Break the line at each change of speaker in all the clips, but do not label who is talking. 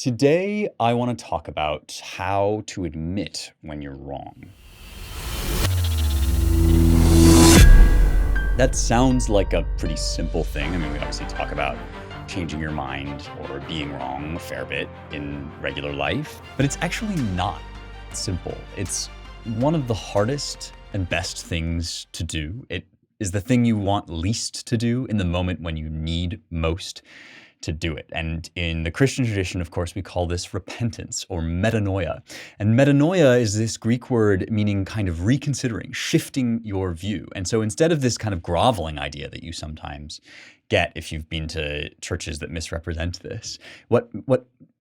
Today, I want to talk about how to admit when you're wrong. That sounds like a pretty simple thing. I mean, we obviously talk about changing your mind or being wrong a fair bit in regular life, but it's actually not simple. It's one of the hardest and best things to do. It is the thing you want least to do in the moment when you need most to do it. And in the Christian tradition, of course, we call this repentance or metanoia. And metanoia is this Greek word meaning kind of reconsidering, shifting your view. And so instead of this kind of groveling idea that you sometimes get if you've been to churches that misrepresent this, what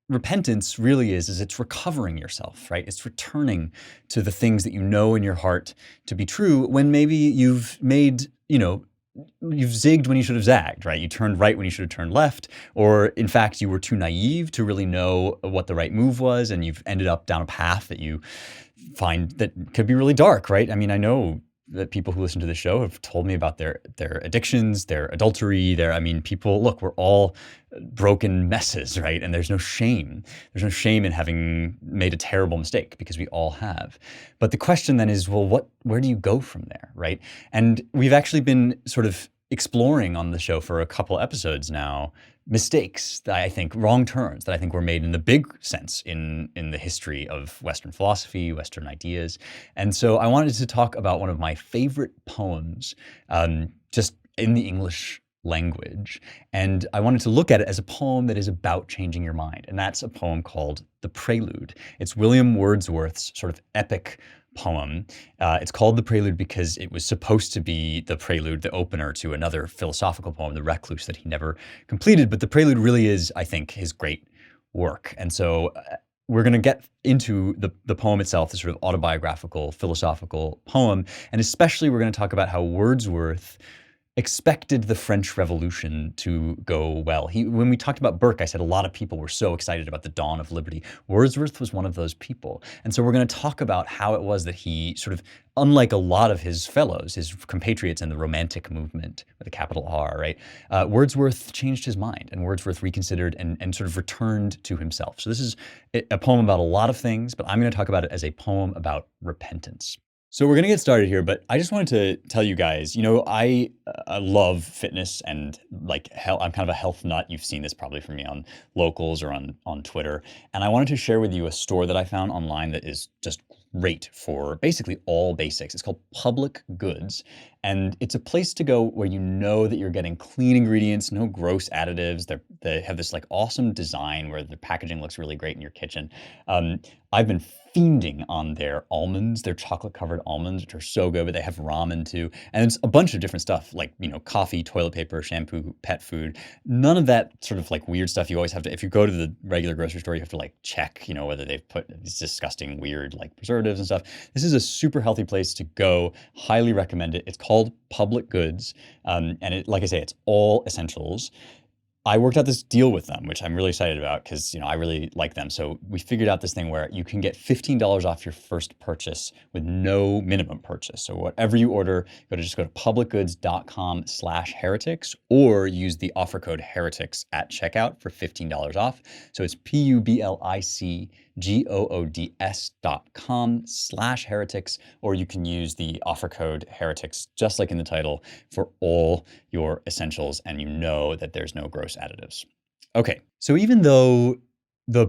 repentance really is it's recovering yourself, right? It's returning to the things that you know in your heart to be true when maybe you've made, you've zigged when you should have zagged, right? You turned right when you should have turned left, or in fact, you were too naive to really know what the right move was, and you've ended up down a path that you find that could be really dark, right? I mean, I know that people who listen to the show have told me about their addictions, their adultery, people, look, we're all broken messes, right? And there's no shame. There's no shame in having made a terrible mistake because we all have. But the question then is, well, where do you go from there, right? And we've actually been sort of exploring on the show for a couple episodes now mistakes that I think, wrong turns that I think were made in the big sense in the history of Western philosophy, Western ideas. And so I wanted to talk about one of my favorite poems, just in the English language. And I wanted to look at it as a poem that is about changing your mind. And that's a poem called The Prelude. It's William Wordsworth's sort of epic poem. It's called The Prelude because it was supposed to be the prelude, the opener to another philosophical poem, The Recluse, that he never completed. But The Prelude really is, I think, his great work. And so we're going to get into the poem itself, the sort of autobiographical, philosophical poem. And especially we're going to talk about how Wordsworth expected the French Revolution to go well. When we talked about Burke, I said a lot of people were so excited about the dawn of liberty. Wordsworth was one of those people. And so we're going to talk about how it was that he sort of, unlike a lot of his fellows, his compatriots in the Romantic movement, with a capital R, right? Wordsworth changed his mind, and Wordsworth reconsidered and sort of returned to himself. So this is a poem about a lot of things, but I'm going to talk about it as a poem about repentance. So we're going to get started here, but I just wanted to tell you guys, I love fitness and I'm kind of a health nut. You've seen this probably from me on Locals or on Twitter. And I wanted to share with you a store that I found online that is just great for basically all basics. It's called Public Goods. And it's a place to go where you know that you're getting clean ingredients, no gross additives. They have this awesome design where the packaging looks really great in your kitchen. I've been fiending on their almonds, their chocolate covered almonds, which are so good, but they have ramen too. And it's a bunch of different stuff like, coffee, toilet paper, shampoo, pet food. None of that sort of weird stuff you always have to, if you go to the regular grocery store, you have to check, whether they've put these disgusting weird preservatives and stuff. This is a super healthy place to go. Highly recommend it. It's called Public Goods. And like I say, it's all essentials. I worked out this deal with them, which I'm really excited about because, I really like them. So we figured out this thing where you can get $15 off your first purchase with no minimum purchase. So whatever you order, go to publicgoods.com/heretics or use the offer code heretics at checkout for $15 off. So it's publicgoods.com/heretics, or you can use the offer code heretics, just like in the title, for all your essentials, and you know that there's no gross additives. Okay, so even though the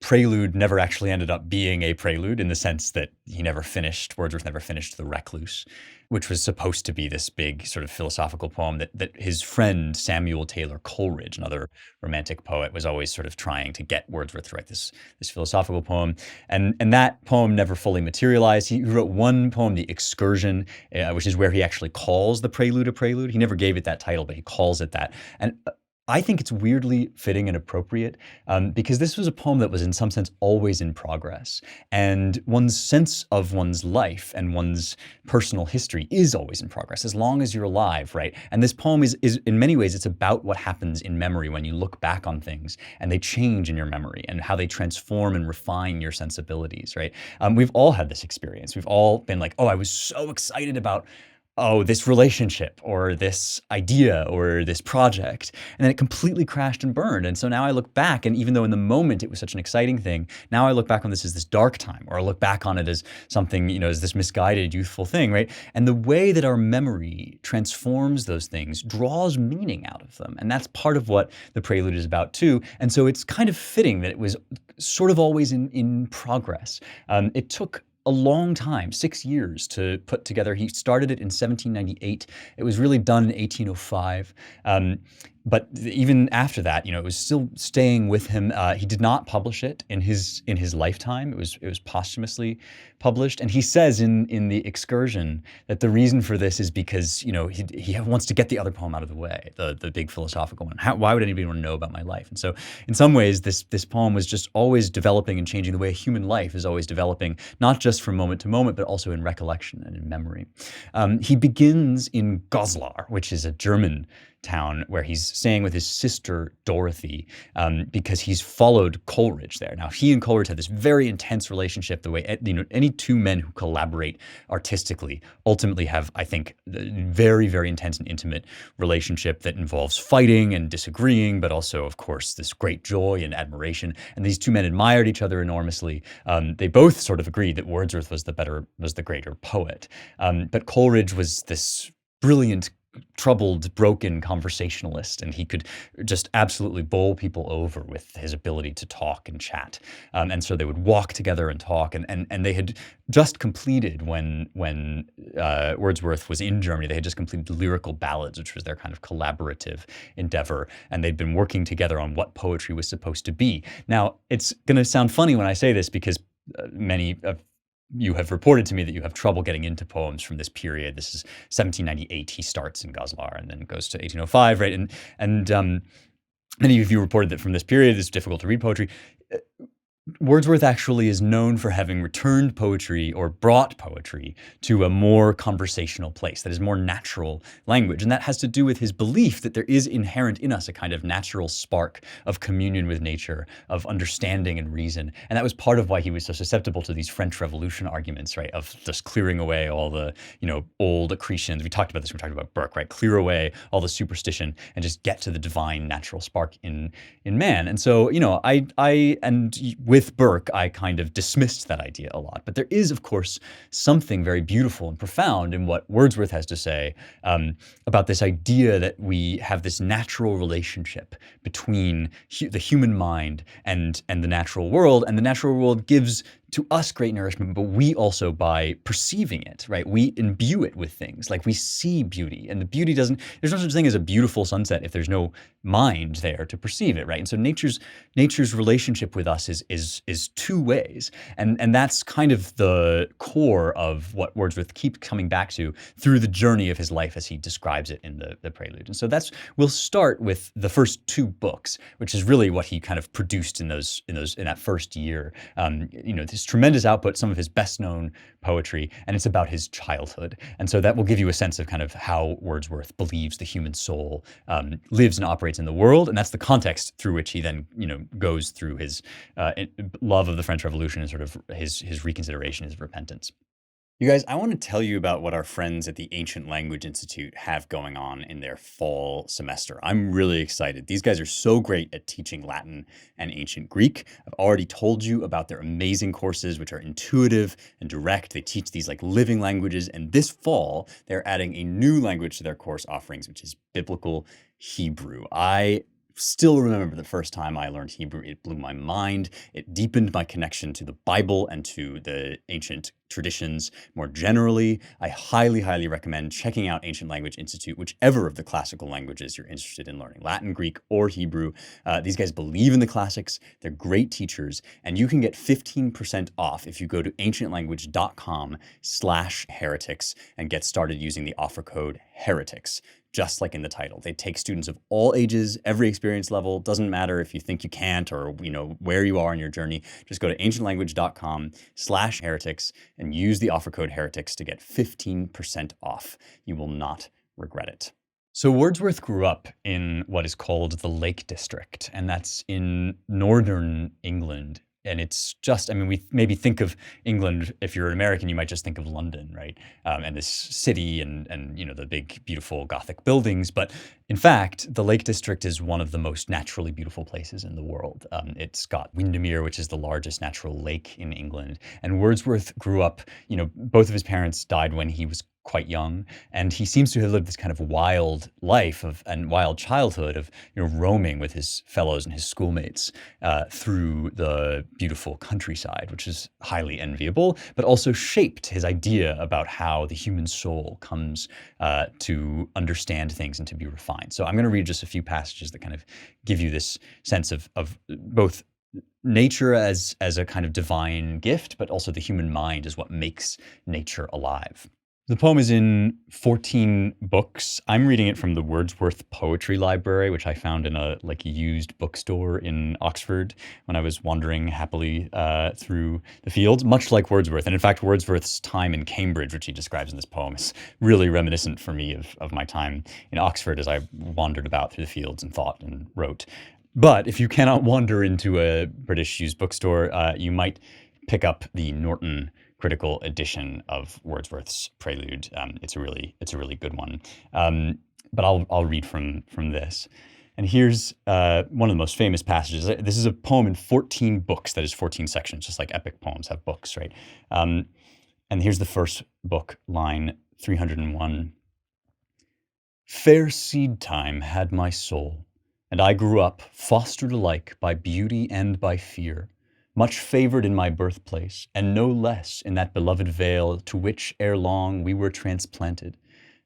Prelude never actually ended up being a prelude in the sense that Wordsworth never finished The Recluse, which was supposed to be this big sort of philosophical poem that his friend Samuel Taylor Coleridge, another Romantic poet, was always sort of trying to get Wordsworth to write this philosophical poem. And that poem never fully materialized. He wrote one poem, The Excursion, which is where he actually calls the prelude a prelude. He never gave it that title, but he calls it that. And I think it's weirdly fitting and appropriate because this was a poem that was in some sense always in progress. And one's sense of one's life and one's personal history is always in progress as long as you're alive, right? And this poem is in many ways, it's about what happens in memory when you look back on things and they change in your memory and how they transform and refine your sensibilities, right? We've all had this experience. We've all been like, oh, I was so excited about oh, this relationship or this idea or this project. And then it completely crashed and burned. And so now I look back, and even though in the moment it was such an exciting thing, now I look back on this as this dark time, or I look back on it as something, as this misguided, youthful thing, right? And the way that our memory transforms those things draws meaning out of them. And that's part of what the Prelude is about too. And so it's kind of fitting that it was sort of always in progress. It took a long time, 6 years to put together. He started it in 1798. It was really done in 1805. But even after that, it was still staying with him. He did not publish it in his lifetime. It was posthumously published. And he says in the Excursion that the reason for this is because he wants to get the other poem out of the way, the big philosophical one. Why would anybody want to know about my life? And so, in some ways, this poem was just always developing and changing the way human life is always developing, not just from moment to moment, but also in recollection and in memory. He begins in Goslar, which is a German town where he's staying with his sister Dorothy, because he's followed Coleridge there. Now, he and Coleridge had this very intense relationship. The way any two men who collaborate artistically ultimately have, I think, a very, very intense and intimate relationship that involves fighting and disagreeing, but also, of course, this great joy and admiration. And these two men admired each other enormously. They both sort of agreed that Wordsworth was the greater poet, but Coleridge was this brilliant, troubled, broken conversationalist, and he could just absolutely bowl people over with his ability to talk and chat. And so they would walk together and talk, and they had just completed, when Wordsworth was in Germany, they had just completed Lyrical Ballads, which was their kind of collaborative endeavor, and they'd been working together on what poetry was supposed to be. Now, it's going to sound funny when I say this, because many of you have reported to me that you have trouble getting into poems from this period. This is 1798. He starts in Goslar and then goes to 1805, right? And many of you reported that from this period it's difficult to read poetry. Wordsworth actually is known for having returned poetry, or brought poetry, to a more conversational place that is more natural language. And that has to do with his belief that there is inherent in us a kind of natural spark of communion with nature, of understanding and reason. And that was part of why he was so susceptible to these French Revolution arguments, right? Of just clearing away all the, old accretions. We talked about this when we talked about Burke, right? Clear away all the superstition and just get to the divine natural spark in man. And so, with Burke, I kind of dismissed that idea a lot. But there is, of course, something very beautiful and profound in what Wordsworth has to say about this idea that we have this natural relationship between the human mind and the natural world, and the natural world gives to us great nourishment, but we also, by perceiving it, right, we imbue it with things. Like, we see beauty, and the beauty there's no such thing as a beautiful sunset if there's no mind there to perceive it, right? And so nature's relationship with us is two ways, and that's kind of the core of what Wordsworth keeps coming back to through the journey of his life as he describes it in the Prelude. And so we'll start with the first two books, which is really what he kind of produced in that first year. This tremendous output, some of his best known poetry, and it's about his childhood. And so that will give you a sense of kind of how Wordsworth believes the human soul lives and operates in the world. And that's the context through which he then, goes through his love of the French Revolution and sort of his reconsideration, his repentance. You guys, I want to tell you about what our friends at the Ancient Language Institute have going on in their fall semester. I'm really excited. These guys are so great at teaching Latin and Ancient Greek. I've already told you about their amazing courses, which are intuitive and direct. They teach these like living languages. And this fall, they're adding a new language to their course offerings, which is Biblical Hebrew. I still remember the first time I learned Hebrew. It blew my mind. It deepened my connection to the Bible and to the ancient traditions more generally. I highly, highly recommend checking out Ancient Language Institute, whichever of the classical languages you're interested in learning, Latin, Greek, or Hebrew. These guys believe in the classics. They're great teachers, and you can get 15% off if you go to ancientlanguage.com/heretics and get started using the offer code heretics. Just like in the title. They take students of all ages, every experience level. Doesn't matter if you think you can't or where you are in your journey. Just go to ancientlanguage.com/heretics and use the offer code heretics to get 15% off. You will not regret it. So Wordsworth grew up in what is called the Lake District, and that's in northern England, And it's just, I mean, we maybe think of England, if you're an American, you might just think of London, right? And this city and the big, beautiful Gothic buildings. But in fact, the Lake District is one of the most naturally beautiful places in the world. It's got Windermere, which is the largest natural lake in England. And Wordsworth grew up, both of his parents died when he was quite young, and he seems to have lived this kind of wild life and wild childhood of roaming with his fellows and his schoolmates through the beautiful countryside, which is highly enviable, but also shaped his idea about how the human soul comes to understand things and to be refined. So I'm going to read just a few passages that kind of give you this sense of both nature as a kind of divine gift, but also the human mind is what makes nature alive. The poem is in 14 books. I'm reading it from the Wordsworth Poetry Library, which I found in a used bookstore in Oxford when I was wandering happily through the fields, much like Wordsworth. And in fact, Wordsworth's time in Cambridge, which he describes in this poem, is really reminiscent for me of my time in Oxford as I wandered about through the fields and thought and wrote. But if you cannot wander into a British used bookstore, you might pick up the Norton critical edition of Wordsworth's Prelude. It's a really good one. But I'll read from this. And here's one of the most famous passages. This is a poem in 14 books, that is 14 sections, just like epic poems have books, right? And here's the first book, line 301. Fair seed time had my soul, and I grew up, fostered alike by beauty and by fear, much favored in my birthplace, and no less in that beloved vale to which ere long we were transplanted.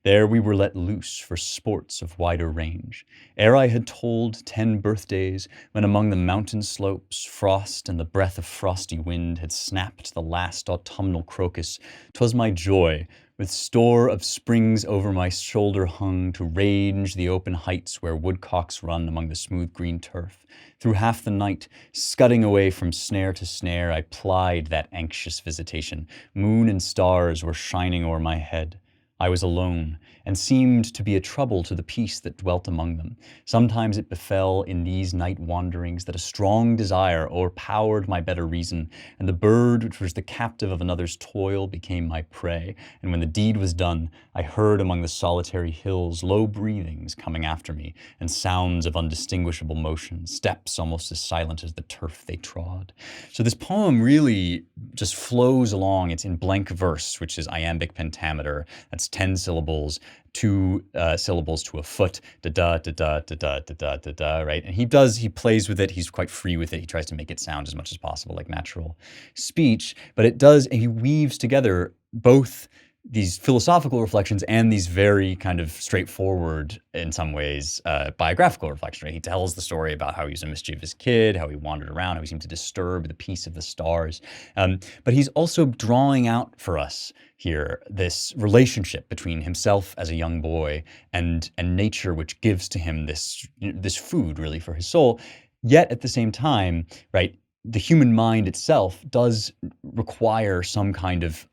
There we were let loose for sports of wider range. Ere I had told 10 birthdays, when among the mountain slopes frost and the breath of frosty wind had snapped the last autumnal crocus, 'twas my joy, with store of springs over my shoulder hung, to range the open heights where woodcocks run among the smooth green turf. Through half the night, scudding away from snare to snare, I plied that anxious visitation. Moon and stars were shining o'er my head. I was alone, and seemed to be a trouble to the peace that dwelt among them. Sometimes it befell in these night wanderings that a strong desire o'erpowered my better reason, and the bird which was the captive of another's toil became my prey. And when the deed was done, I heard among the solitary hills low breathings coming after me, and sounds of undistinguishable motion, steps almost as silent as the turf they trod. So this poem really just flows along. It's in blank verse, which is iambic pentameter. That's 10 syllables, 2 syllables to a foot, da-da, da-da, da-da, da-da, da-da, right? And he plays with it. He's quite free with it. He tries to make it sound as much as possible like natural speech, but it does, and he weaves together both these philosophical reflections and these very kind of straightforward, in some ways, biographical reflections. Right? He tells the story about how he was a mischievous kid, how he wandered around, how he seemed to disturb the peace of the stars. But he's also drawing out for us here this relationship between himself as a young boy and nature, which gives to him this food really for his soul. Yet at the same time, right, the human mind itself does require some kind of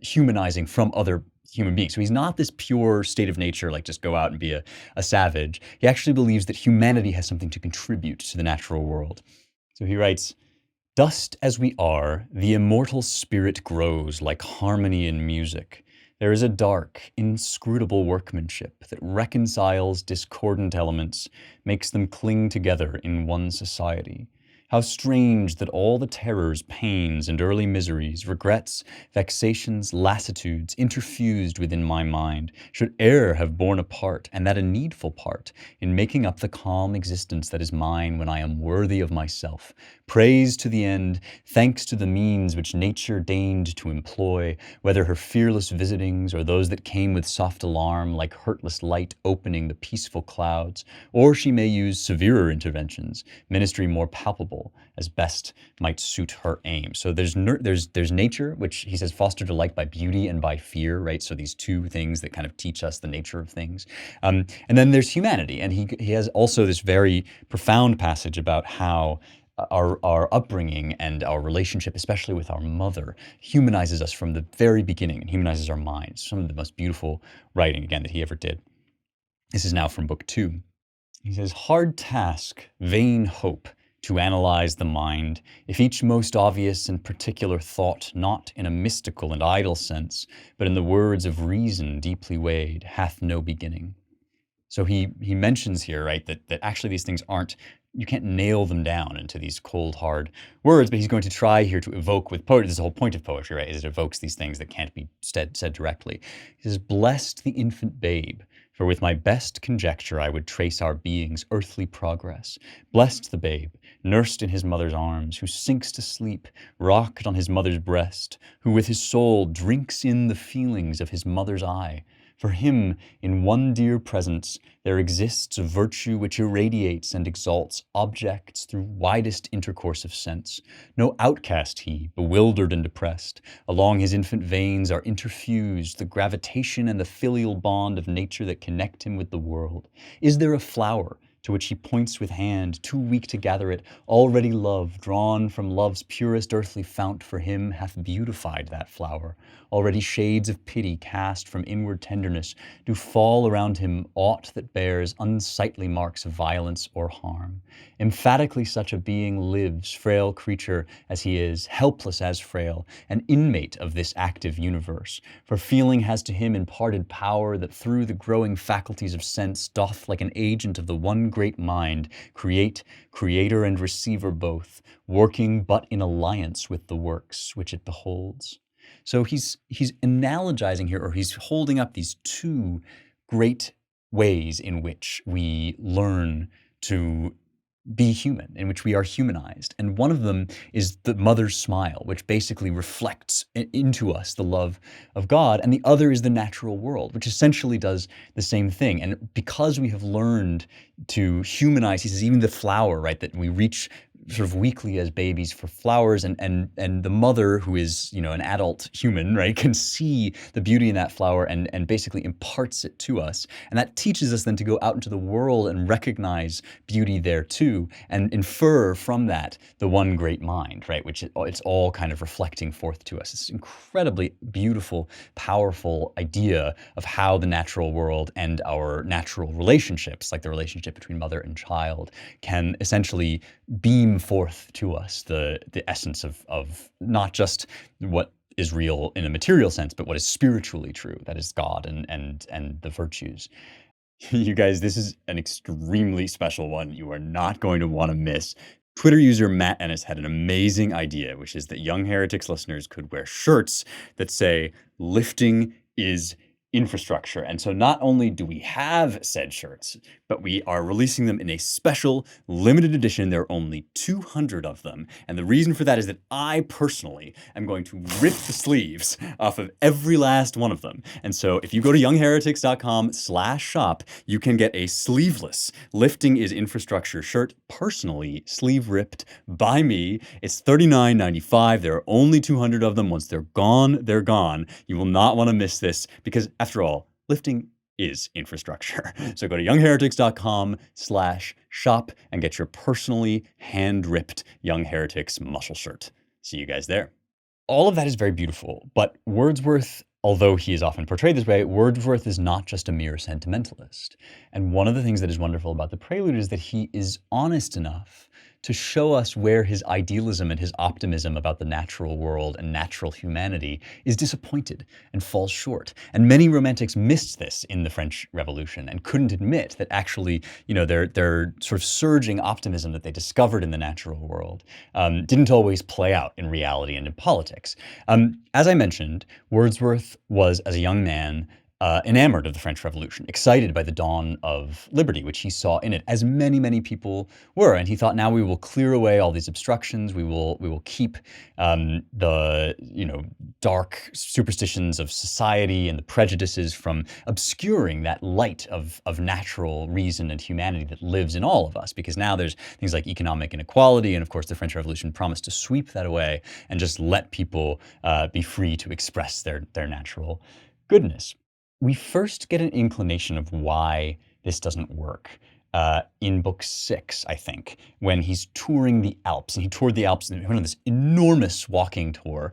humanizing from other human beings. So he's not this pure state of nature, like just go out and be a savage. He actually believes that humanity has something to contribute to the natural world. So he writes, "Dust as we are, the immortal spirit grows like harmony in music. There is a dark, inscrutable workmanship that reconciles discordant elements, makes them cling together in one society. How strange that all the terrors, pains, and early miseries, regrets, vexations, lassitudes, interfused within my mind, should e'er have borne a part, and that a needful part, in making up the calm existence that is mine when I am worthy of myself. Praise to the end, thanks to the means which nature deigned to employ, whether her fearless visitings, or those that came with soft alarm, like hurtless light opening the peaceful clouds, or she may use severer interventions, ministry more palpable, as best might suit her aim." So there's nature, which he says fostered alike by beauty and by fear, right? So these two things that kind of teach us the nature of things. And then there's humanity, and he has also this very profound passage about how our upbringing and our relationship, especially with our mother, humanizes us from the very beginning and humanizes our minds. Some of the most beautiful writing, again, that he ever did. This is now from book 2. He says, "Hard task, vain hope, to analyze the mind, if each most obvious and particular thought, not in a mystical and idle sense, but in the words of reason deeply weighed, hath no beginning. So he mentions here, right, that actually these things aren't, you can't nail them down into these cold, hard words, but he's going to try here to evoke with poetry. This is the whole point of poetry, right, is it evokes these things that can't be said directly. He says, blessed the infant babe, for with my best conjecture I would trace our being's earthly progress. Blessed the babe, nursed in his mother's arms, who sinks to sleep, rocked on his mother's breast, who with his soul drinks in the feelings of his mother's eye. For him, in one dear presence, there exists a virtue which irradiates and exalts objects through widest intercourse of sense. No outcast he, bewildered and depressed. Along his infant veins are interfused the gravitation and the filial bond of nature that connect him with the world. Is there a flower to which he points with hand, too weak to gather it, already love, drawn from love's purest earthly fount for him, hath beautified that flower. Already shades of pity cast from inward tenderness do fall around him aught that bears unsightly marks of violence or harm. Emphatically such a being lives, frail creature as he is, helpless as frail, an inmate of this active universe. For feeling has to him imparted power that through the growing faculties of sense doth, like an agent of the one great mind, create, creator and receiver both, working but in alliance with the works which it beholds. So he's analogizing here, or he's holding up these two great ways in which we learn to be human, in which we are humanized. And one of them is the mother's smile, which basically reflects into us the love of God. And the other is the natural world, which essentially does the same thing. And because we have learned to humanize, he says, even the flower, right, that we reach sort of weakly as babies for flowers, and the mother, who is, you know, an adult human, right, can see the beauty in that flower and basically imparts it to us. And that teaches us then to go out into the world and recognize beauty there too, and infer from that the one great mind, right, which it's all kind of reflecting forth to us. It's an incredibly beautiful, powerful idea of how the natural world and our natural relationships, like the relationship between mother and child, can essentially beam forth to us the essence of not just what is real in a material sense, but what is spiritually true, that is God and the virtues. You guys, this is an extremely special one you are not going to want to miss. Twitter user Matt Ennis had an amazing idea, which is that Young Heretics listeners could wear shirts that say, "Lifting is infrastructure." And so not only do we have said shirts, but we are releasing them in a special limited edition. There are only 200 of them. And the reason for that is that I personally am going to rip the sleeves off of every last one of them. And so if you go to youngheretics.com/shop, you can get a sleeveless Lifting is Infrastructure shirt, personally sleeve ripped by me. It's $39.95. There are only 200 of them. Once they're gone, they're gone. You will not want to miss this, because after all, lifting is infrastructure. So go to youngheretics.com/shop and get your personally hand-ripped Young Heretics muscle shirt. See you guys there. All of that is very beautiful, but Wordsworth, although he is often portrayed this way, Wordsworth is not just a mere sentimentalist. And one of the things that is wonderful about the Prelude is that he is honest enough to show us where his idealism and his optimism about the natural world and natural humanity is disappointed and falls short. And many romantics missed this in the French Revolution and couldn't admit that actually, you know, their sort of surging optimism that they discovered in the natural world didn't always play out in reality and in politics. As I mentioned, Wordsworth was, as a young man, enamored of the French Revolution, excited by the dawn of liberty, which he saw in it, as many, many people were. And he thought, now we will clear away all these obstructions. We will keep the, you know, dark superstitions of society and the prejudices from obscuring that light of natural reason and humanity that lives in all of us. Because now there's things like economic inequality, and of course the French Revolution promised to sweep that away and just let people be free to express their natural goodness. We first get an inclination of why this doesn't work in book 6, I think, when he's touring the Alps. And he toured the Alps and went on this enormous walking tour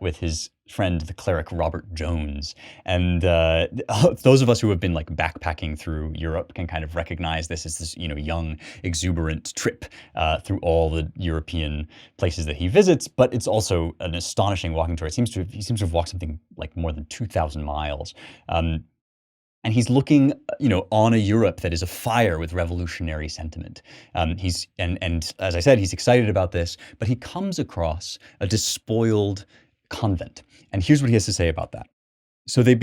with his friend, the cleric Robert Jones. And those of us who have been like backpacking through Europe can kind of recognize this as this, young, exuberant trip through all the European places that he visits. But it's also an astonishing walking tour. He seems to have walked something like more than 2,000 miles. And he's looking, on a Europe that is afire with revolutionary sentiment. And as I said, he's excited about this, but he comes across a despoiled convent. And here's what he has to say about that. So they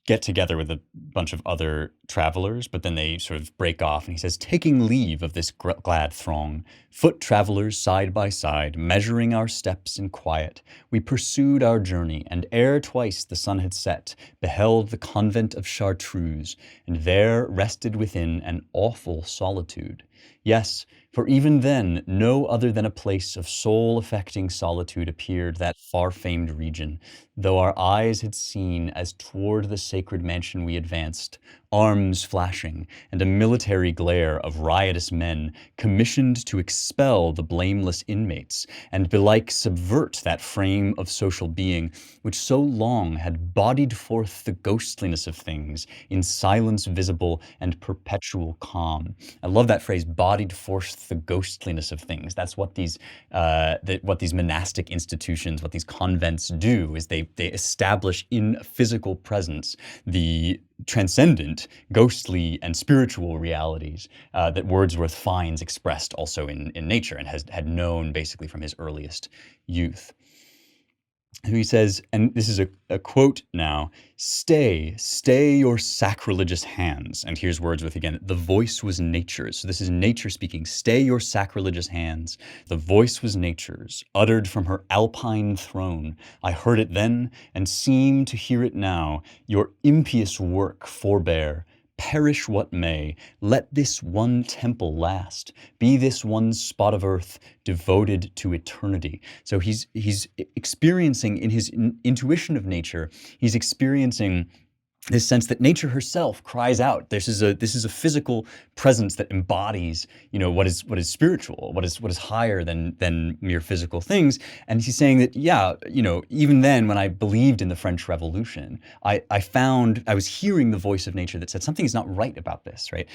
get together with a bunch of other travelers, but then they sort of break off. And he says, taking leave of this glad throng, foot travelers side by side, measuring our steps in quiet, we pursued our journey, and ere twice the sun had set, beheld the convent of Chartreuse, and there rested within an awful solitude. Yes, for even then no other than a place of soul-affecting solitude appeared that far-famed region, though our eyes had seen, as toward the sacred mansion we advanced, arms flashing, and a military glare of riotous men, commissioned to expel the blameless inmates, and belike subvert that frame of social being, which so long had bodied forth the ghostliness of things, in silence visible and perpetual calm. I love that phrase, bodied forth the ghostliness of things. That's what what these monastic institutions, what these convents do, is they establish in physical presence the transcendent, ghostly, and spiritual realities that Wordsworth finds expressed also in nature and had known basically from his earliest youth. He says, and this is a quote now, stay your sacrilegious hands. And here's Wordsworth again, the voice was nature's. So this is nature speaking, stay your sacrilegious hands. The voice was nature's, uttered from her alpine throne. I heard it then, and seem to hear it now. Your impious work forbear. Perish what may, let this one temple last, be this one spot of earth devoted to eternity. So he's experiencing in his intuition of nature, he's experiencing this sense that nature herself cries out. This is a physical presence that embodies, what is spiritual, what is higher than mere physical things. And he's saying that, even then, when I believed in the French Revolution, I was hearing the voice of nature that said something is not right about this, right?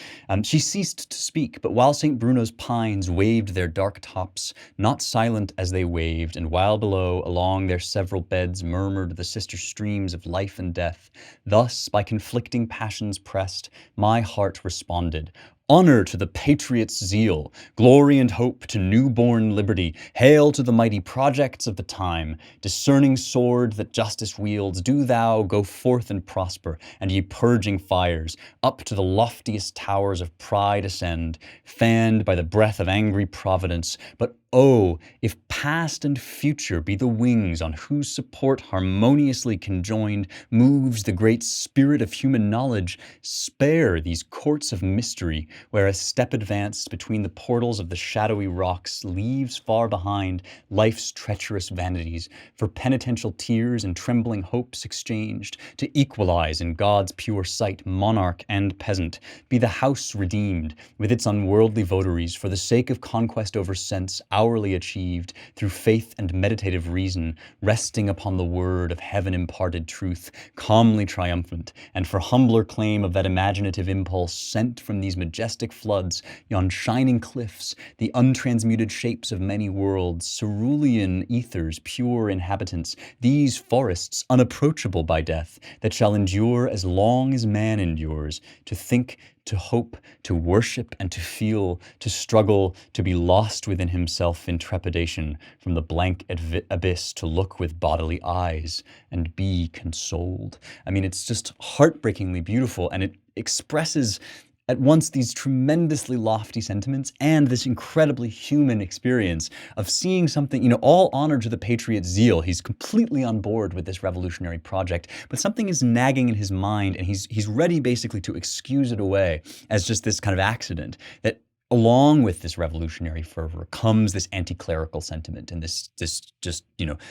She ceased to speak, but while St. Bruno's pines waved their dark tops, not silent as they waved, and while below, along their several beds, murmured the sister streams of life and death, thus by conflicting passions pressed, my heart responded. Honor to the patriot's zeal, glory and hope to newborn liberty, hail to the mighty projects of the time, discerning sword that justice wields, do thou go forth and prosper, and ye purging fires, up to the loftiest towers of pride ascend, fanned by the breath of angry providence, but oh, if past and future be the wings on whose support harmoniously conjoined moves the great spirit of human knowledge, spare these courts of mystery, where a step advanced between the portals of the shadowy rocks leaves far behind life's treacherous vanities, for penitential tears and trembling hopes exchanged, to equalize in God's pure sight monarch and peasant, be the house redeemed, with its unworldly votaries, for the sake of conquest over sense, hourly achieved, through faith and meditative reason, resting upon the word of heaven-imparted truth, calmly triumphant, and for humbler claim of that imaginative impulse sent from these majestic floods, yon shining cliffs, the untransmuted shapes of many worlds, cerulean ethers, pure inhabitants, these forests unapproachable by death, that shall endure as long as man endures, to think, to hope, to worship, and to feel, to struggle, to be lost within himself in trepidation, from the blank abyss to look with bodily eyes and be consoled. I mean, it's just heartbreakingly beautiful, and it expresses at once these tremendously lofty sentiments and this incredibly human experience of seeing something, all honor to the patriot's zeal. He's completely on board with this revolutionary project, but something is nagging in his mind, and he's ready basically to excuse it away as just this kind of accident that along with this revolutionary fervor comes this anti-clerical sentiment and this just,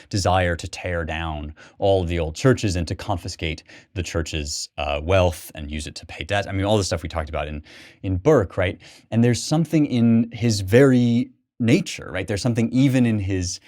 desire to tear down all of the old churches and to confiscate the church's wealth and use it to pay debt. I mean, all the stuff we talked about in Burke, right? And there's something in his very nature, right? There's something even in his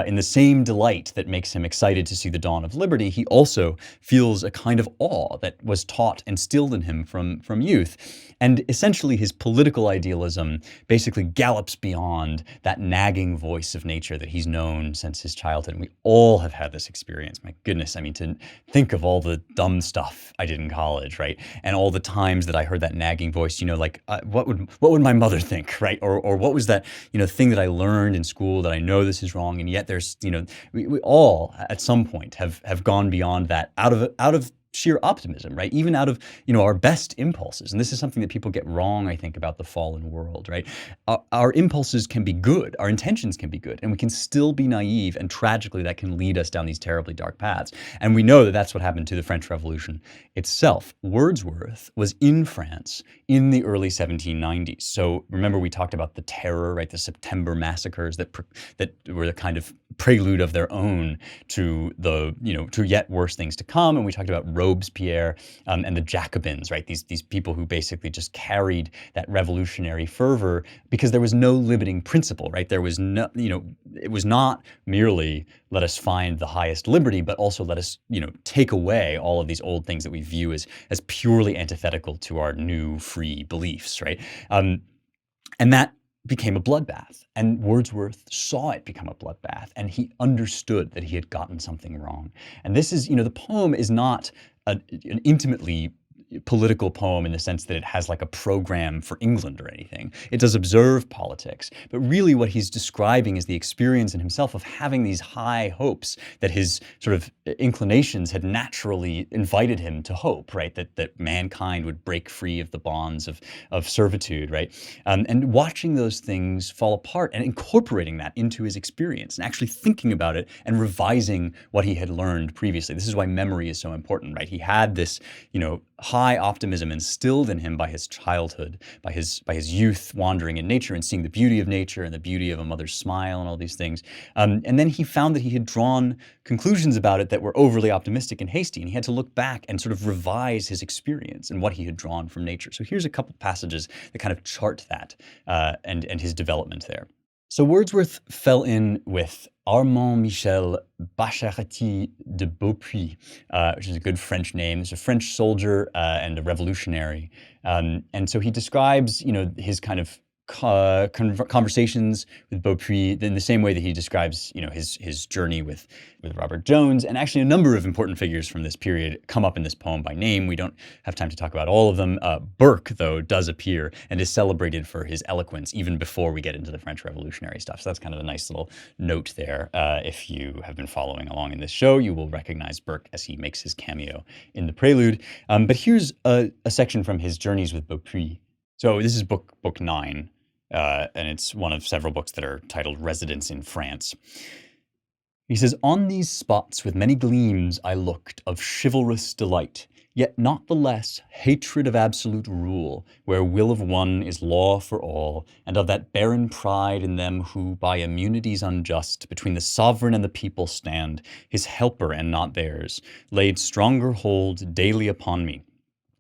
in the same delight that makes him excited to see the dawn of liberty. He also feels a kind of awe that was taught and instilled in him from youth. And essentially, his political idealism basically gallops beyond that nagging voice of nature that he's known since his childhood. And we all have had this experience. My goodness, I mean, to think of all the dumb stuff I did in college, right? And all the times that I heard that nagging voice, like what would my mother think, right? Or what was that, thing that I learned in school that I know this is wrong, and yet there's, we all at some point have gone beyond that out of sheer optimism, right? Even out of, our best impulses. And this is something that people get wrong, I think, about the fallen world, right? Our impulses can be good, our intentions can be good, and we can still be naive, and tragically that can lead us down these terribly dark paths. And we know that that's what happened to the French Revolution itself. Wordsworth was in France in the early 1790s. So remember, we talked about the terror, right? The September massacres that were the kind of prelude of their own to to yet worse things to come. And we talked about Robespierre and the Jacobins, right? These people who basically just carried that revolutionary fervor because there was no limiting principle, right? There was no, it was not merely let us find the highest liberty, but also let us, take away all of these old things that we view as purely antithetical to our new free beliefs, right? And that became a bloodbath. And Wordsworth saw it become a bloodbath, and he understood that he had gotten something wrong. And this is, the poem is not an intimately political poem in the sense that it has like a program for England or anything. It does observe politics, but really what he's describing is the experience in himself of having these high hopes that his sort of inclinations had naturally invited him to hope, right? That mankind would break free of the bonds of servitude, right? And watching those things fall apart and incorporating that into his experience and actually thinking about it and revising what he had learned previously. This is why memory is so important, right? He had this, high optimism instilled in him by his childhood, by his youth wandering in nature and seeing the beauty of nature and the beauty of a mother's smile and all these things. And then he found that he had drawn conclusions about it that were overly optimistic and hasty, and he had to look back and sort of revise his experience and what he had drawn from nature. So here's a couple passages that kind of chart that and his development there. So Wordsworth fell in with Armand Michel Bacharety de Beaupuy, which is a good French name. He's a French soldier and a revolutionary. And so he describes, his kind of conversations with Beaupuy in the same way that he describes, his journey with Robert Jones. And actually a number of important figures from this period come up in this poem by name. We don't have time to talk about all of them. Burke, though, does appear and is celebrated for his eloquence even before we get into the French Revolutionary stuff. So that's kind of a nice little note there. If you have been following along in this show, you will recognize Burke as he makes his cameo in the Prelude. But here's a section from his Journeys with Beaupuy. So this is book 9. And it's one of several books that are titled Residence in France. He says, "On these spots with many gleams I looked of chivalrous delight, yet not the less hatred of absolute rule, where will of one is law for all, and of that barren pride in them who, by immunities unjust, between the sovereign and the people stand, his helper and not theirs, laid stronger hold daily upon me.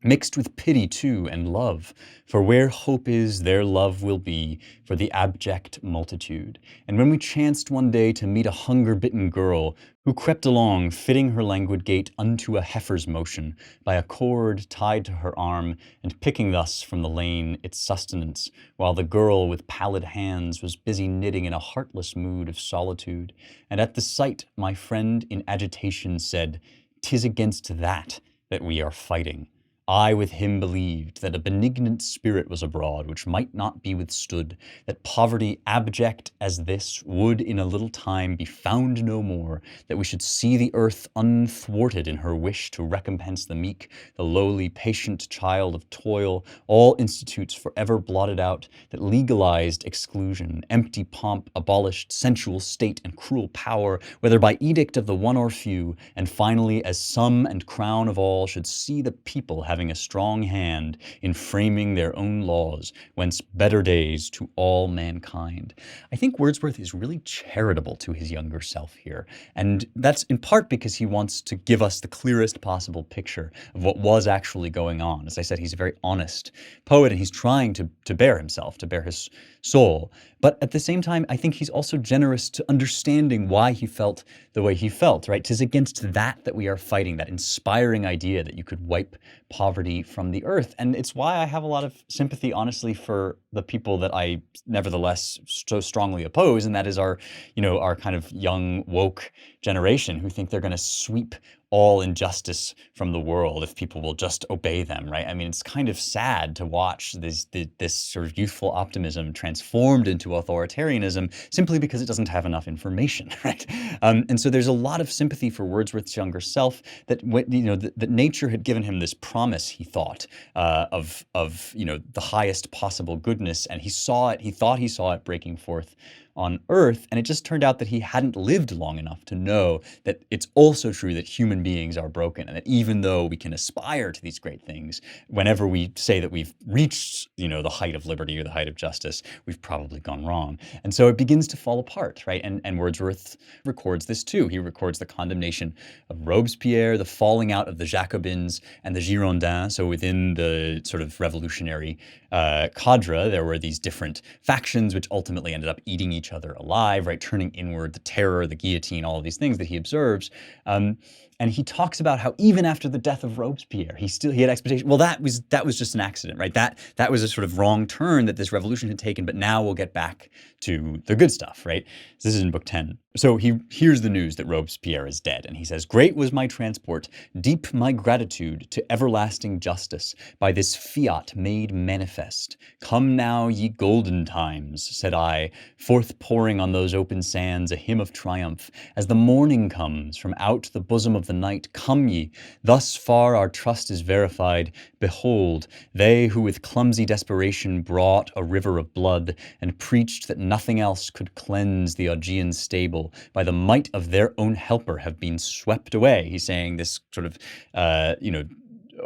Mixed with pity too and love, for where hope is, there love will be, for the abject multitude. And when we chanced one day to meet a hunger-bitten girl, who crept along, fitting her languid gait unto a heifer's motion, by a cord tied to her arm, and picking thus from the lane its sustenance, while the girl with pallid hands was busy knitting in a heartless mood of solitude. And at the sight my friend in agitation said, "'Tis against that we are fighting." I with him believed that a benignant spirit was abroad which might not be withstood, that poverty abject as this would in a little time be found no more, that we should see the earth unthwarted in her wish to recompense the meek, the lowly, patient child of toil, all institutes forever blotted out, that legalized exclusion, empty pomp, abolished sensual state and cruel power, whether by edict of the one or few, and finally as sum and crown of all should see the people having a strong hand in framing their own laws, whence better days to all mankind. I think Wordsworth is really charitable to his younger self here, and that's in part because he wants to give us the clearest possible picture of what was actually going on. As I said, he's a very honest poet, and he's trying to bare himself, to bare his soul. But at the same time, I think he's also generous to understanding why he felt the way he felt, right? 'Tis against that we are fighting, that inspiring idea that you could wipe poverty from the earth. And it's why I have a lot of sympathy, honestly, for the people that I nevertheless so strongly oppose, and that is our kind of young woke generation who think they're going to sweep all injustice from the world if people will just obey them, right? I mean, it's kind of sad to watch this sort of youthful optimism transformed into authoritarianism simply because it doesn't have enough information, right? And so there's a lot of sympathy for Wordsworth's younger self that that nature had given him this promise, he thought, of the highest possible goodness, and he saw it. He thought he saw it breaking forth on Earth, and it just turned out that he hadn't lived long enough to know that it's also true that human beings are broken, and that even though we can aspire to these great things, whenever we say that we've reached, the height of liberty or the height of justice, we've probably gone wrong. And so it begins to fall apart, right? And Wordsworth records this too. He records the condemnation of Robespierre, the falling out of the Jacobins and the Girondins. So within the sort of revolutionary cadre, there were these different factions which ultimately ended up eating each other alive, right? Turning inward, the terror, the guillotine, all of these things that he observes. And he talks about how even after the death of Robespierre, he had expectations. Well, that was just an accident, right? That was a sort of wrong turn that this revolution had taken, but now we'll get back to the good stuff, right? This is in book 10. So he hears the news that Robespierre is dead, and he says, "Great was my transport, deep my gratitude to everlasting justice, by this fiat made manifest. Come now, ye golden times," said I, forth pouring on those open sands a hymn of triumph. "As the morning comes from out the bosom of the night, come ye, thus far our trust is verified. Behold, they who with clumsy desperation brought a river of blood, and preached that nothing else could cleanse the Augean stable, by the might of their own helper have been swept away." He's saying this sort of,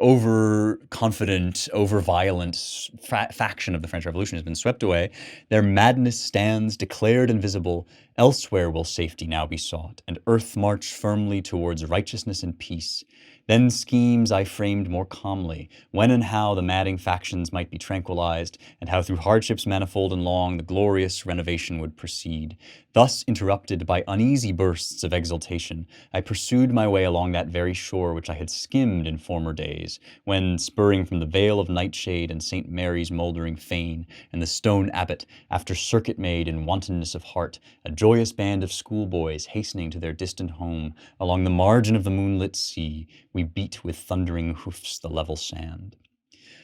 overconfident, over-violent faction of the French Revolution has been swept away. "Their madness stands declared and visible. Elsewhere will safety now be sought, and earth march firmly towards righteousness and peace. Then schemes I framed more calmly, when and how the madding factions might be tranquilized, and how through hardships manifold and long the glorious renovation would proceed. Thus interrupted by uneasy bursts of exultation, I pursued my way along that very shore which I had skimmed in former days, when, spurring from the vale of Nightshade and St. Mary's mouldering fane, and the stone abbot, after circuit made in wantonness of heart, a joyous band of schoolboys hastening to their distant home, along the margin of the moonlit sea, we beat with thundering hoofs the level sand."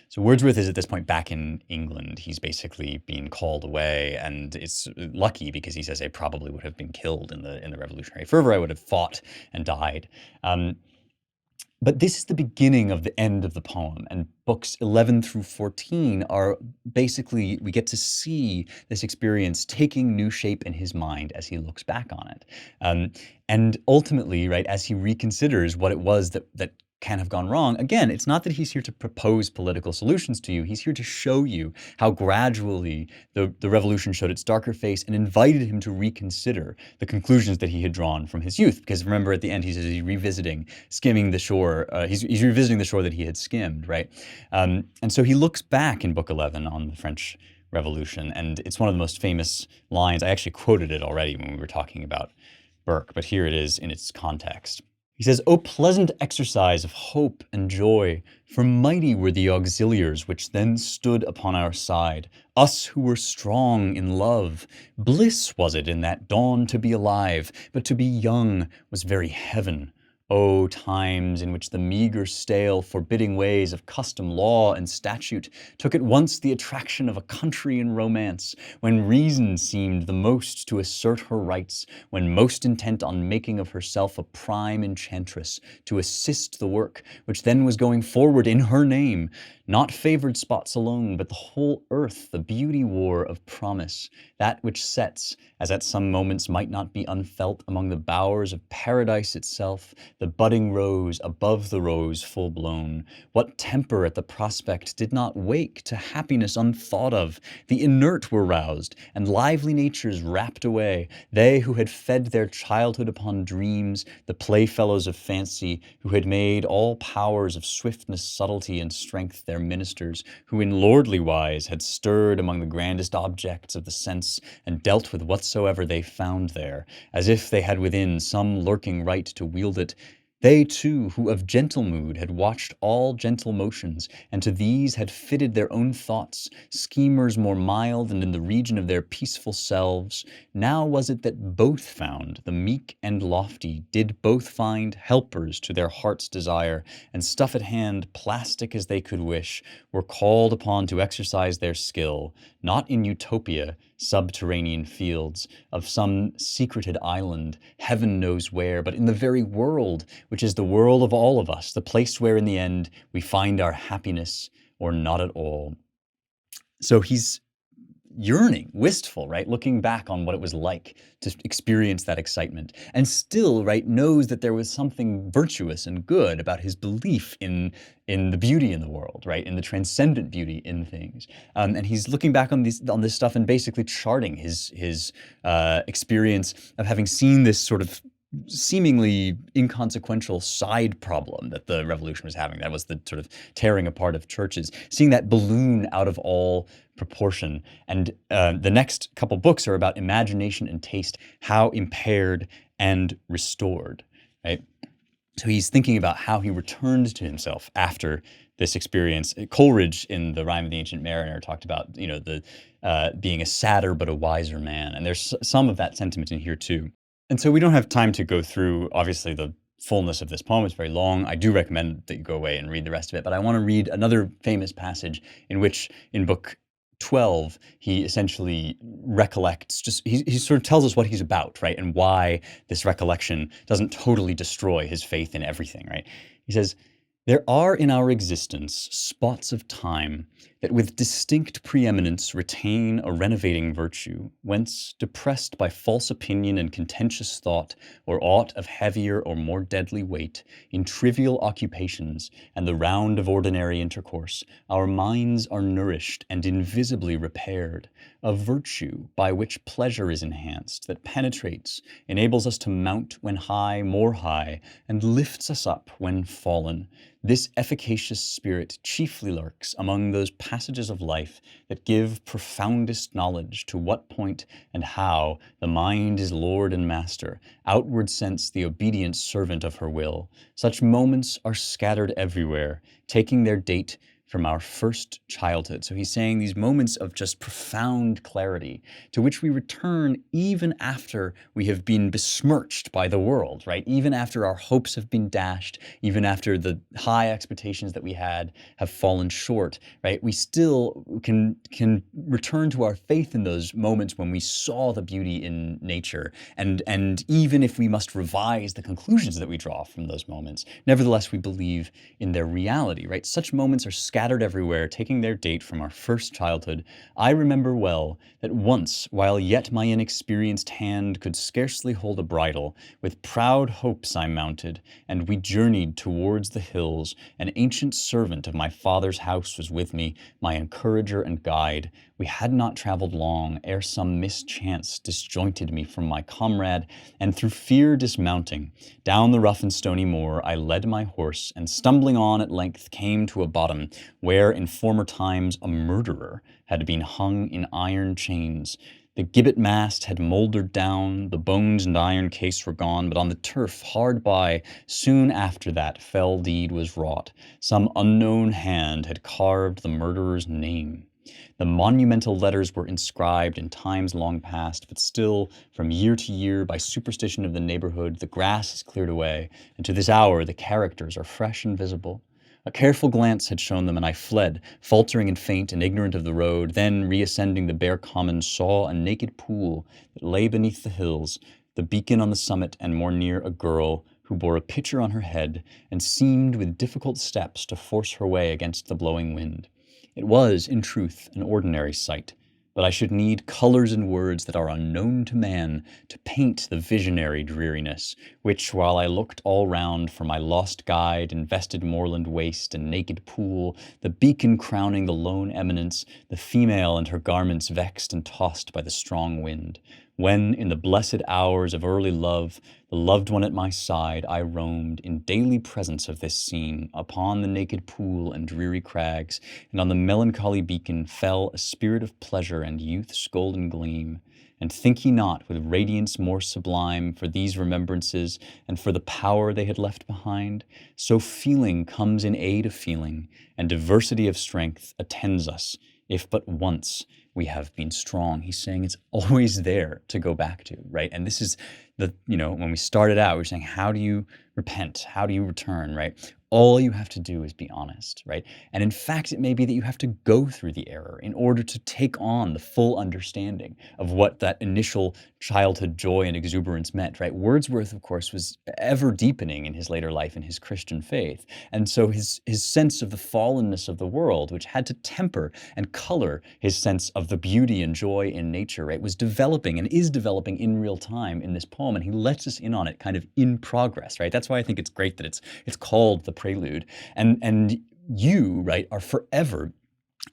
So Wordsworth is at this point back in England. He's basically being called away, and it's lucky because he says I probably would have been killed in the revolutionary fervor. I would have fought and died. But this is the beginning of the end of the poem, and books 11 through 14 are basically, we get to see this experience taking new shape in his mind as he looks back on it. And ultimately, right, as he reconsiders what it was that can have gone wrong, again, it's not that he's here to propose political solutions to you. He's here to show you how gradually the revolution showed its darker face and invited him to reconsider the conclusions that he had drawn from his youth. Because remember, at the end, he says he's revisiting, skimming the shore. He's revisiting the shore that he had skimmed, right? And so he looks back in Book 11 on the French Revolution, and it's one of the most famous lines. I actually quoted it already when we were talking about Burke, but here it is in its context. He says, "O pleasant exercise of hope and joy, for mighty were the auxiliars which then stood upon our side, us who were strong in love. Bliss was it in that dawn to be alive, but to be young was very heaven. O times in which the meager, stale, forbidding ways of custom, law, and statute took at once the attraction of a country in romance, when reason seemed the most to assert her rights, when most intent on making of herself a prime enchantress, to assist the work which then was going forward in her name, not favored spots alone, but the whole earth, the beauty war of promise, that which sets, as at some moments might not be unfelt, among the bowers of paradise itself, the budding rose above the rose full blown. What temper at the prospect did not wake to happiness unthought of? The inert were roused, and lively natures rapt away, they who had fed their childhood upon dreams, the playfellows of fancy, who had made all powers of swiftness, subtlety, and strength their ministers, who in lordly wise had stirred among the grandest objects of the sense, and dealt with whatsoever they found there, as if they had within some lurking right to wield it. They too, who of gentle mood had watched all gentle motions, and to these had fitted their own thoughts, schemers more mild and in the region of their peaceful selves, now was it that both found, the meek and lofty, did both find helpers to their heart's desire, and stuff at hand, plastic as they could wish, were called upon to exercise their skill, not in utopia, subterranean fields, of some secreted island, heaven knows where, but in the very world, which is the world of all of us, the place where in the end we find our happiness or not at all. So he's yearning, wistful, right? Looking back on what it was like to experience that excitement, and still, right, knows that there was something virtuous and good about his belief in the beauty in the world, right, in the transcendent beauty in things. And he's looking back on this stuff and basically charting his experience of having seen this sort of seemingly inconsequential side problem that the revolution was having. That was the sort of tearing apart of churches, seeing that balloon out of all proportion. And the next couple books are about imagination and taste, how impaired and restored, right? So he's thinking about how he returned to himself after this experience. Coleridge in The Rime of the Ancient Mariner talked about, the being a sadder but a wiser man. And there's some of that sentiment in here too. And so we don't have time to go through, obviously, the fullness of this poem. It's very long. I do recommend that you go away and read the rest of it. But I want to read another famous passage in which, in book 12, he essentially recollects, he sort of tells us what he's about, right? And why this recollection doesn't totally destroy his faith in everything, right? He says, "There are in our existence spots of time that with distinct preeminence retain a renovating virtue, whence, depressed by false opinion and contentious thought, or aught of heavier or more deadly weight, in trivial occupations and the round of ordinary intercourse, our minds are nourished and invisibly repaired, a virtue by which pleasure is enhanced, that penetrates, enables us to mount when high, more high, and lifts us up when fallen. This efficacious spirit chiefly lurks among those passages of life that give profoundest knowledge to what point and how the mind is lord and master, outward sense the obedient servant of her will. Such moments are scattered everywhere, taking their date from our first childhood." So he's saying these moments of just profound clarity to which we return even after we have been besmirched by the world, right? Even after our hopes have been dashed, even after the high expectations that we had have fallen short, right? We still can return to our faith in those moments when we saw the beauty in nature. And even if we must revise the conclusions that we draw from those moments, nevertheless, we believe in their reality, right? Such moments are scattered everywhere, taking their date from our first childhood. I remember well that once, while yet my inexperienced hand could scarcely hold a bridle, with proud hopes I mounted, and we journeyed towards the hills. An ancient servant of my father's house was with me, my encourager and guide. We had not traveled long ere some mischance disjointed me from my comrade, and through fear dismounting, down the rough and stony moor I led my horse, and stumbling on at length came to a bottom, where in former times a murderer had been hung in iron chains. The gibbet mast had mouldered down, the bones and iron case were gone, but on the turf hard by, soon after that fell deed was wrought, some unknown hand had carved the murderer's name. The monumental letters were inscribed in times long past, but still, from year to year, by superstition of the neighborhood, the grass is cleared away, and to this hour the characters are fresh and visible. A careful glance had shown them, and I fled, faltering and faint and ignorant of the road, then, reascending the bare common, saw a naked pool that lay beneath the hills, the beacon on the summit, and more near a girl who bore a pitcher on her head, and seemed with difficult steps to force her way against the blowing wind. It was, in truth, an ordinary sight, but I should need colours and words that are unknown to man to paint the visionary dreariness, which, while I looked all round for my lost guide, invested moorland waste and naked pool, the beacon crowning the lone eminence, the female and her garments vexed and tossed by the strong wind, when, in the blessed hours of early love, the loved one at my side, I roamed, in daily presence of this scene, upon the naked pool and dreary crags, and on the melancholy beacon fell a spirit of pleasure and youth's golden gleam. And think ye not, with radiance more sublime, for these remembrances, and for the power they had left behind, so feeling comes in aid of feeling, and diversity of strength attends us, if but once we have been strong. He's saying it's always there to go back to, right? And this is when we started out, we were saying, how do you repent? How do you return, right? All you have to do is be honest, right? And in fact, it may be that you have to go through the error in order to take on the full understanding of what that initial childhood joy and exuberance meant, right? Wordsworth, of course, was ever deepening in his later life in his Christian faith. And so his sense of the fallenness of the world, which had to temper and color his sense of the beauty and joy in nature, right, was developing and is developing in real time in this poem. And he lets us in on it kind of in progress, right? That's why I think it's great that it's called the Prelude. And you, right, are forever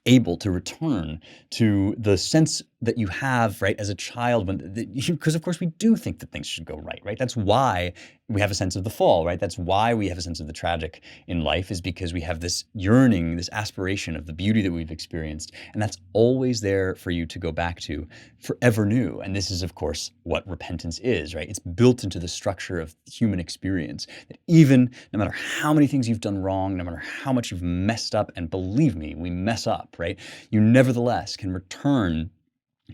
able to return to the sense that you have, right, as a child, because of course we do think that things should go right, right? That's why we have a sense of the fall, right? That's why we have a sense of the tragic in life, is because we have this yearning, this aspiration of the beauty that we've experienced, and that's always there for you to go back to forever new. And this is, of course, what repentance is, right? It's built into the structure of human experience, that even no matter how many things you've done wrong, no matter how much you've messed up, and believe me, we mess up, right? You nevertheless can return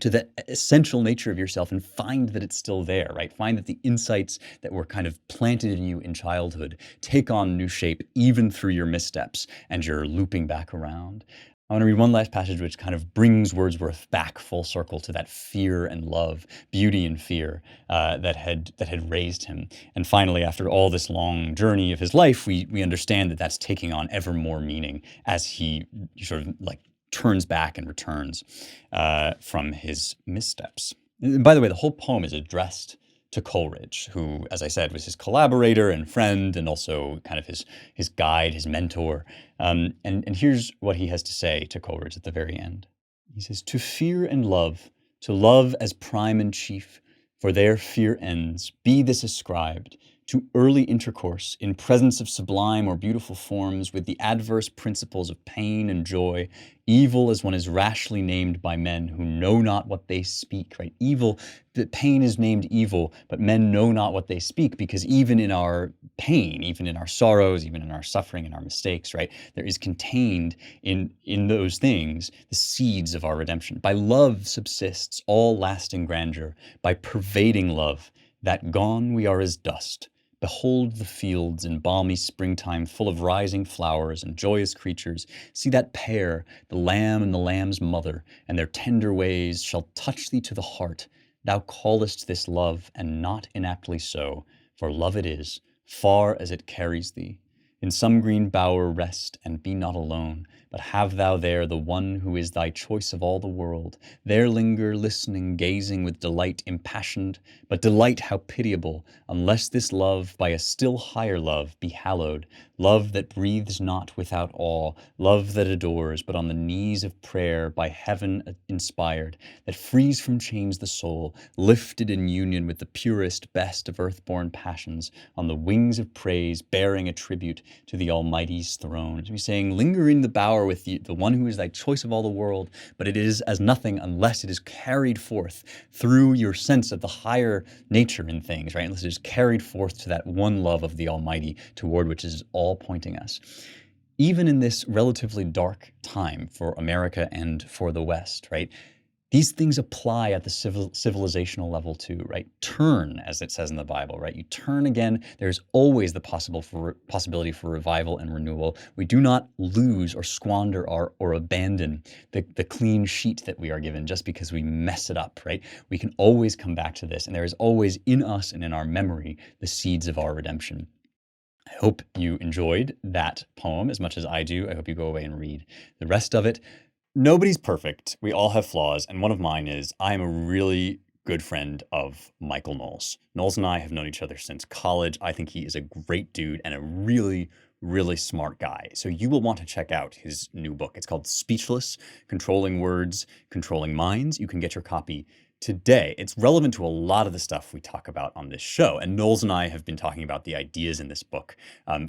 to the essential nature of yourself and find that it's still there, right? Find that the insights that were kind of planted in you in childhood take on new shape even through your missteps and your looping back around. I want to read one last passage which kind of brings Wordsworth back full circle to that fear and love, beauty and fear that had raised him. And finally, after all this long journey of his life, we understand that that's taking on ever more meaning as he sort of like turns back and returns from his missteps. And by the way, the whole poem is addressed to Coleridge, who, as I said, was his collaborator and friend, and also kind of his guide, his mentor. And here's what he has to say to Coleridge at the very end. He says, "To fear and love, to love as prime and chief, for there fear ends, be this ascribed to early intercourse in presence of sublime or beautiful forms with the adverse principles of pain and joy, evil as one is rashly named by men who know not what they speak," right? Evil, the pain is named evil, but men know not what they speak, because even in our pain, even in our sorrows, even in our suffering and our mistakes, right, there is contained in those things the seeds of our redemption. By love subsists all lasting grandeur, by pervading love, that gone we are as dust. Behold the fields in balmy springtime, full of rising flowers and joyous creatures. See that pair, the lamb and the lamb's mother, and their tender ways shall touch thee to the heart. Thou callest this love, and not inaptly so, for love it is, far as it carries thee. In some green bower rest, and be not alone, but have thou there the one who is thy choice of all the world. There linger, listening, gazing with delight impassioned, but delight how pitiable, unless this love by a still higher love be hallowed, love that breathes not without awe, love that adores, but on the knees of prayer by heaven inspired, that frees from chains the soul, lifted in union with the purest, best of earth-born passions, on the wings of praise, bearing a tribute to the Almighty's throne. As we're saying, linger in the bower with the one who is thy choice of all the world, but it is as nothing unless it is carried forth through your sense of the higher nature in things, right? Unless it is carried forth to that one love of the Almighty, toward which is all pointing us. Even in this relatively dark time for America and for the West, right? These things apply at the civilizational level too, right? Turn, as it says in the Bible, right? You turn again. There's always the possibility for revival and renewal. We do not lose or squander or abandon the clean sheet that we are given just because we mess it up, right? We can always come back to this, and there is always in us and in our memory the seeds of our redemption. I hope you enjoyed that poem as much as I do. I hope you go away and read the rest of it. Nobody's perfect. We all have flaws, and one of mine is I am a really good friend of Michael Knowles. Knowles and I have known each other since college. I think he is a great dude and a really, really smart guy. So you will want to check out his new book. It's called Speechless: Controlling Words, Controlling Minds. You can get your copy today. It's relevant to a lot of the stuff we talk about on this show. And Knowles and I have been talking about the ideas in this book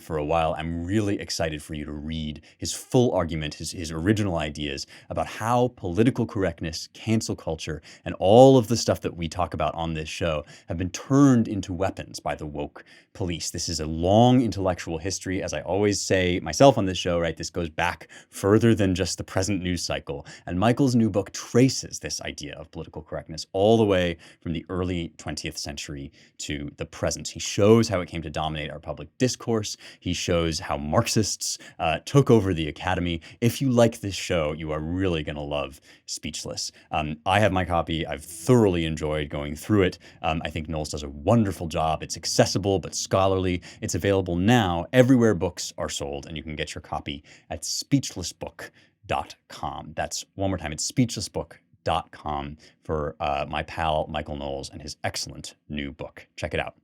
for a while. I'm really excited for you to read his full argument, his original ideas about how political correctness, cancel culture, and all of the stuff that we talk about on this show have been turned into weapons by the woke police. This is a long intellectual history. As I always say myself on this show, right? This goes back further than just the present news cycle. And Michael's new book traces this idea of political correctness all the way from the early 20th century to the present. He shows how it came to dominate our public discourse. He shows how Marxists took over the academy. If you like this show, you are really going to love Speechless. I have my copy. I've thoroughly enjoyed going through it. I think Knowles does a wonderful job. It's accessible but scholarly. It's available now everywhere books are sold, and you can get your copy at speechlessbook.com. That's one more time. It's speechlessbook.com for my pal Michael Knowles and his excellent new book. Check it out.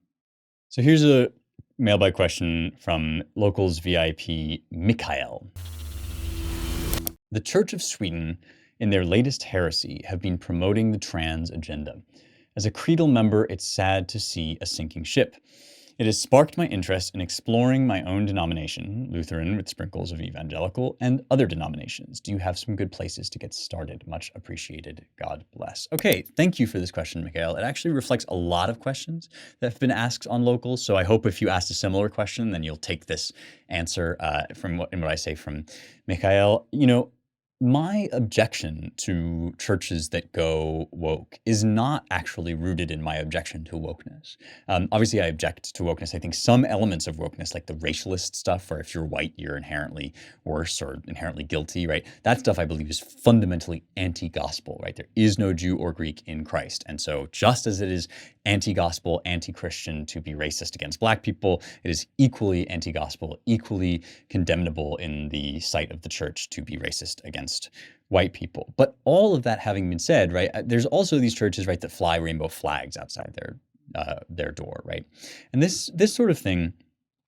So here's a mailbag question from Locals VIP Mikael. The Church of Sweden, in their latest heresy, have been promoting the trans agenda. As a creedal member, it's sad to see a sinking ship. It has sparked my interest in exploring my own denomination, Lutheran with sprinkles of evangelical, and other denominations. Do you have some good places to get started? Much appreciated. God bless. Okay, thank you for this question, Mikhail. It actually reflects a lot of questions that have been asked on Locals, so I hope if you asked a similar question, then you'll take this answer from what I say from Mikhail. You know, my objection to churches that go woke is not actually rooted in my objection to wokeness. Obviously, I object to wokeness. I think some elements of wokeness, like the racialist stuff, or if you're white, you're inherently worse or inherently guilty, right? That stuff I believe is fundamentally anti-gospel, right? There is no Jew or Greek in Christ. And so just as it is anti-gospel, anti-Christian to be racist against Black people, it is equally anti-gospel, equally condemnable in the sight of the church to be racist against white people. But all of that having been said, right, there's also these churches, right, that fly rainbow flags outside their door, right? And this sort of thing,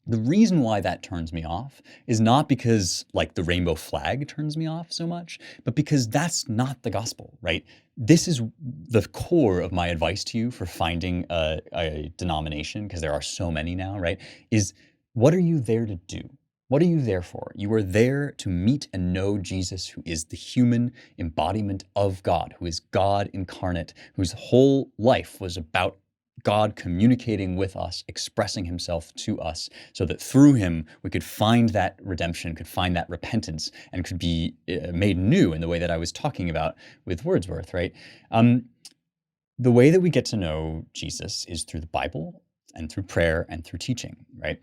the reason why that turns me off is not because like the rainbow flag turns me off so much, but because that's not the gospel, right? This is the core of my advice to you for finding a denomination, because there are so many now, right? Is what are you there to do? What are you there for? You are there to meet and know Jesus, who is the human embodiment of God, who is God incarnate, whose whole life was about God communicating with us, expressing himself to us, so that through him we could find that redemption, could find that repentance, and could be made new in the way that I was talking about with Wordsworth, right? The way that we get to know Jesus is through the Bible and through prayer and through teaching, right?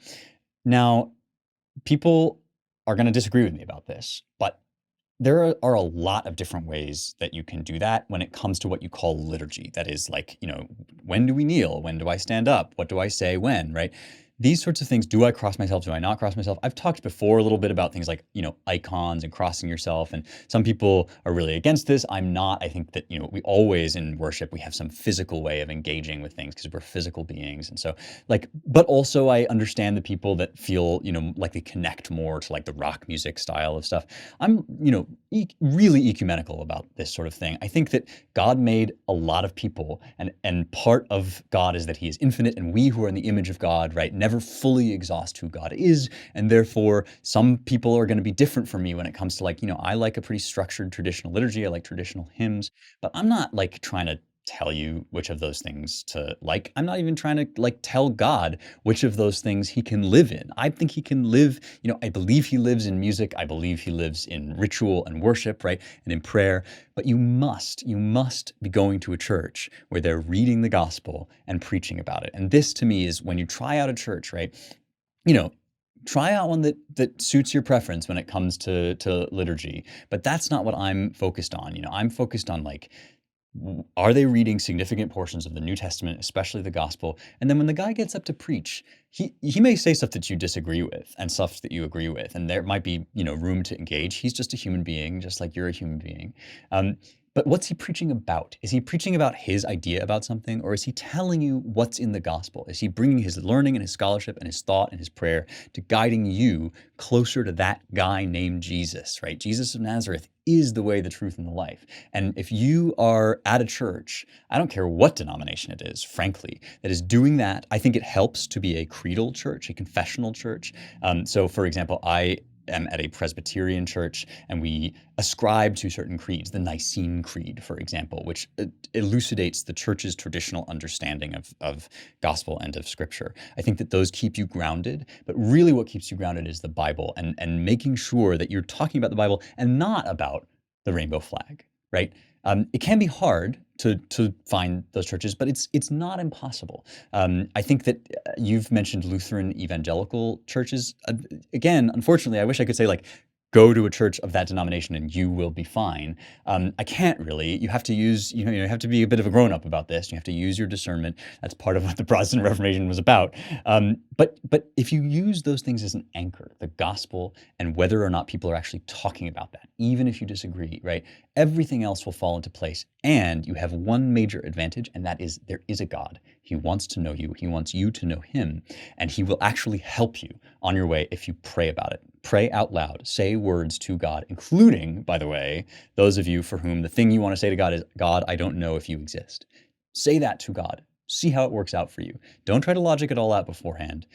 Now, people are going to disagree with me about this, but there are a lot of different ways that you can do that when it comes to what you call liturgy. That is like, you know, when do we kneel? When do I stand up? What do I say when, right? These sorts of things. Do I cross myself? Do I not cross myself? I've talked before a little bit about things like, you know, icons and crossing yourself. And some people are really against this. I'm not. I think that, you know, we always in worship, we have some physical way of engaging with things because we're physical beings. And so like, but also I understand the people that feel, you know, like they connect more to like the rock music style of stuff. I'm, you know, really ecumenical about this sort of thing. I think that God made a lot of people, and part of God is that he is infinite, and we who are in the image of God, right, never fully exhaust who God is. And therefore, some people are going to be different from me when it comes to like, you know, I like a pretty structured traditional liturgy. I like traditional hymns, but I'm not like trying to tell you which of those things to like. I'm not even trying to like tell God which of those things he can live in. I think he can live, you know, I believe he lives in music. I believe he lives in ritual and worship, right? And in prayer. But you must be going to a church where they're reading the gospel and preaching about it. And this to me is when you try out a church, right? You know, try out one that suits your preference when it comes to liturgy. But that's not what I'm focused on. You know, I'm focused on like Are they reading significant portions of the New Testament, especially the gospel? And then when the guy gets up to preach, he may say stuff that you disagree with and stuff that you agree with, and there might be, room to engage. He's just a human being, just like you're a human being. But what's he preaching about? Is he preaching about his idea about something, or is he telling you what's in the gospel? Is he bringing his learning and his scholarship and his thought and his prayer to guiding you closer to that guy named Jesus, right? Jesus of Nazareth is the way, the truth, and the life. And if you are at a church, I don't care what denomination it is, frankly, that is doing that, I think it helps to be a creedal church, a confessional church. So, for example, I am at a Presbyterian church, and we ascribe to certain creeds, the Nicene Creed, for example, which elucidates the church's traditional understanding of gospel and of scripture. I think that those keep you grounded, but really what keeps you grounded is the Bible, and making sure that you're talking about the Bible and not about the rainbow flag, right? It can be hard to find those churches, but it's not impossible. I think that you've mentioned Lutheran evangelical churches. Again, unfortunately, I wish I could say like, go to a church of that denomination and you will be fine. I can't really. You have to use, you have to be a bit of a grown-up about this. You have to use your discernment. That's part of what the Protestant Reformation was about. But if you use those things as an anchor, the gospel, and whether or not people are actually talking about that, even if you disagree, right? Everything else will fall into place. And you have one major advantage, and that is there is a God. He wants to know you. He wants you to know him. And he will actually help you on your way if you pray about it. Pray out loud. Say words to God, including, by the way, those of you for whom the thing you want to say to God is, God, I don't know if you exist. Say that to God. See how it works out for you. Don't try to logic it all out beforehand.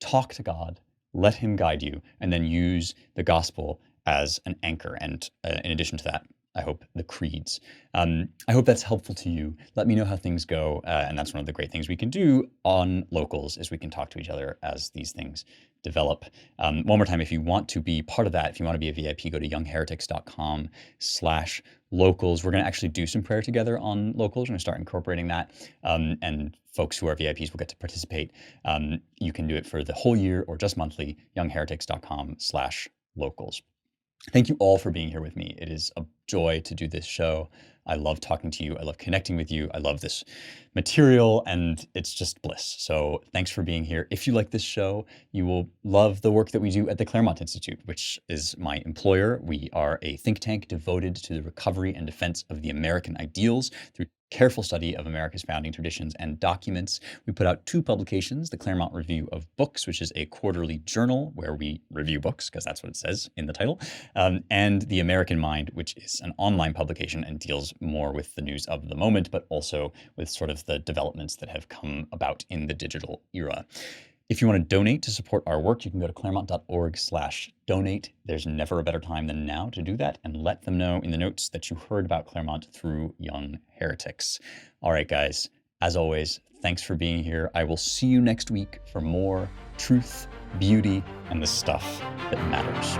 Talk to God. Let him guide you, and then use the gospel as an anchor. And in addition to that, I hope the creeds. I hope that's helpful to you. Let me know how things go. And that's one of the great things we can do on Locals is we can talk to each other as these things develop. One more time, if you want to be part of that, if you want to be a VIP, go to youngheretics.com/locals. We're going to actually do some prayer together on Locals. We're going to start incorporating that. And folks who are VIPs will get to participate. You can do it for the whole year or just monthly, youngheretics.com/locals. Thank you all for being here with me. It is a joy to do this show. I love talking to you. I love connecting with you. I love this material, and it's just bliss. So thanks for being here. If you like this show, you will love the work that we do at the Claremont Institute, which is my employer. We are a think tank devoted to the recovery and defense of the American ideals through careful study of America's founding traditions and documents. We put out 2 publications, the Claremont Review of Books, which is a quarterly journal where we review books, because that's what it says in the title, and The American Mind, which is an online publication and deals more with the news of the moment, but also with sort of the developments that have come about in the digital era. If you want to donate to support our work, you can go to claremont.org/donate. There's never a better time than now to do that, and let them know in the notes that you heard about Claremont through Young Heretics. All right, guys, as always, thanks for being here. I will see you next week for more truth, beauty, and the stuff that matters.